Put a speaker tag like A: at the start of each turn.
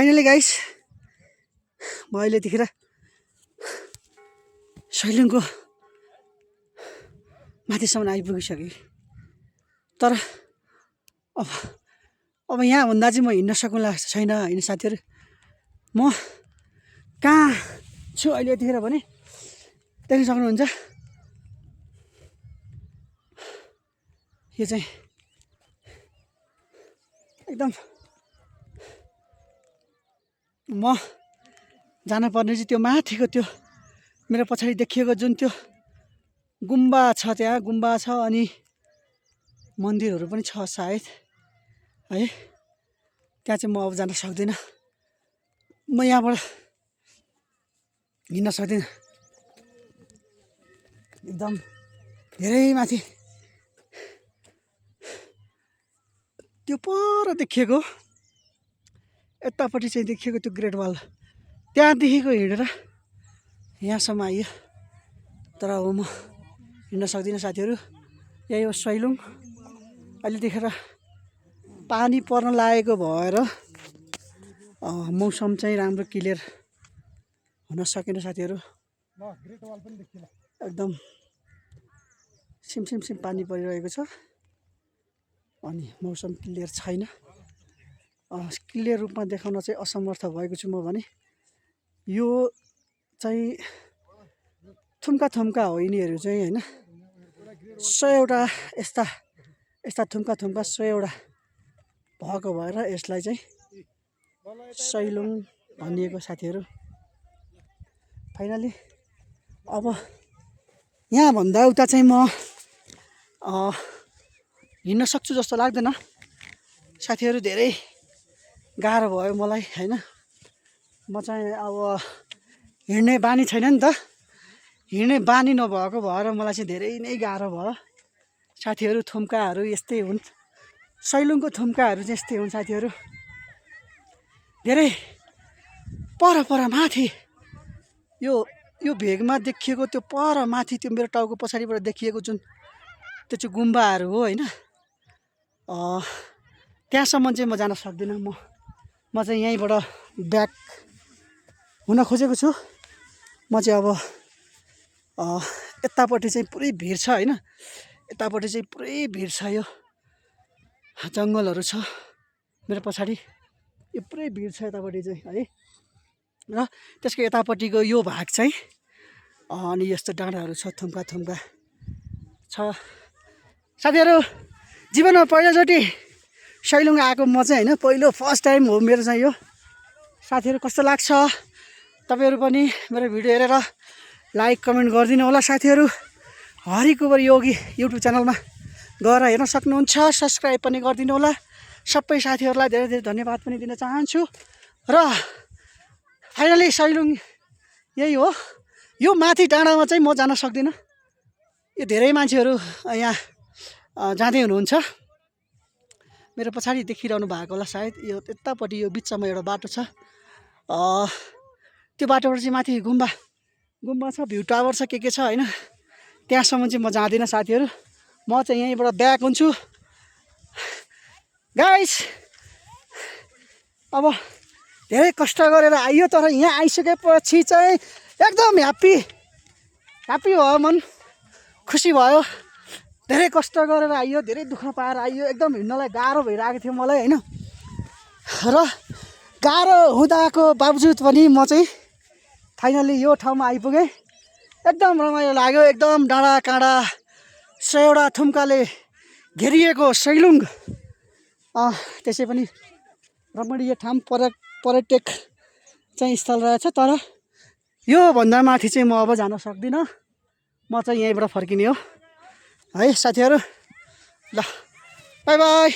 A: Finally guys म अहिलेदेखि सैलुङको माथिसम्म आइपुगिसकेँ। तर अब यहाँभन्दा चाहिँ म हिँड्न सक्नुला छैन होइन साथीहरू। म कहाँ छु अहिले यतिखेर भने देख्न सक्नुहुन्छ। यो चाहिँ एकदम म जानुपर्ने चाहिँ त्यो माथिको त्यो मेरो पछाडि देखिएको जुन त्यो गुम्बा छ, त्यहाँ गुम्बा छ अनि मन्दिरहरू पनि छ सायद है। त्यहाँ चाहिँ म अब जान सक्दिनँ। म यहाँबाट हिँड्न सक्दिनँ। एकदम धेरै माथि त्यो पर देखिएको यतापट्टि चाहिँ देखिएको त्यो ग्रेट वाल त्यहाँदेखिको हिँडेर यहाँसम्म आइयो। तर अब म हिँड्न सक्दिनँ साथीहरू। यही हो सैलुङ। अहिले देखेर पानी पर्न लागेको भएर मौसम चाहिँ राम्रो क्लियर हुन सकेन साथीहरू। एकदम सिम पानी परिरहेको छ अनि मौसम क्लियर छैन। क्लियर रूपमा देखाउन चाहिँ असमर्थ भएको छु म भने। यो चाहिँ थुम्का हो यिनीहरू चाहिँ होइन। 100वटा यस्ता थुम्का 100वटा भएको भएर यसलाई चाहिँ सैलुङ भनिएको साथीहरू। फाइनली अब यहाँभन्दा उता चाहिँ म हिँड्न सक्छु जस्तो लाग्दैन साथीहरू। धेरै गाह्रो भयो मलाई होइन। म चाहिँ अब हिँड्ने बानी छैन नि त। हिँड्ने बानी नभएको भएर मलाई चाहिँ धेरै नै गाह्रो भयो साथीहरू। थुम्काहरू यस्तै हुन्, सैलुङको थुम्काहरू चाहिँ यस्तै हुन् साथीहरू। धेरै पर माथि यो भेगमा देखिएको त्यो पर माथि त्यो मेरो टाउको पछाडिबाट देखिएको जुन त्यो चाहिँ गुम्बाहरू हो होइन। त्यहाँसम्म चाहिँ म जान सक्दिनँ। म चाहिँ यहीँबाट ब्याक हुन खोजेको छु। म चाहिँ अब यतापट्टि चाहिँ पुरै भिड छ होइन। यतापट्टि चाहिँ पुरै भिड छ। यो जङ्गलहरू छ मेरो पछाडि, यो पुरै भिड छ यतापट्टि चाहिँ है। र त्यसको यतापट्टिको यो भाग चाहिँ अनि यस्तो डाँडाहरू छ, थुम्का छ साथीहरू। जीवनमा पहिलोचोटि सैलुङ आएको म चाहिँ होइन, पहिलो फर्स्ट टाइम हो मेरो चाहिँ यो। साथीहरू कस्तो लाग्छ तपाईँहरू पनि मेरो भिडियो हेरेर लाइक कमेन्ट गरिदिनु होला साथीहरू। हरिकुबर योगी युट्युब च्यानलमा गएर हेर्न सक्नुहुन्छ। सब्सक्राइब पनि गरिदिनु होला। सबै साथीहरूलाई धेरै धेरै धन्यवाद पनि दिन चाहन्छु। र फाइनली सैलुङ यही हो। यो माथि डाँडामा चाहिँ म जान सक्दिनँ। यो धेरै मान्छेहरू यहाँ जाँदै हुनुहुन्छ। मेरो पछाडि देखिरहनु भएको होला सायद। यो यतापट्टि यो बिचमा एउटा बाटो छ। त्यो बाटोबाट चाहिँ माथि गुम्बा छ, भ्यू टावर छ, के छ होइन। त्यहाँसम्म चाहिँ म जाँदिनँ साथीहरू। म चाहिँ यहीँबाट ब्याक हुन्छु गाइस। अब धेरै कष्ट गरेर आइयो, तर यहाँ आइसकेपछि चाहिँ एकदम ह्याप्पी भयो मन, खुसी भयो। धेरै कष्ट गरेर आइयो, धेरै दुःख पाएर आइयो। एकदम हिँड्नलाई गाह्रो भइरहेको थियो मलाई होइन। र गाह्रो हुँदाको बावजुद पनि म चाहिँ फाइनली यो ठाउँमा आइपुगेँ। एकदम रमाइलो लाग्यो। एकदम डाँडा काँडा 100वटा थुम्काले घेरिएको सैलुङ त्यसै पनि रमणीय ठाउँ, पर्यटक चाहिँ स्थल रहेछ। तर योभन्दा माथि चाहिँ म अब जान सक्दिनँ। म चाहिँ यहीँबाट फर्किने हो है साथीहरू। ल बाई बाई।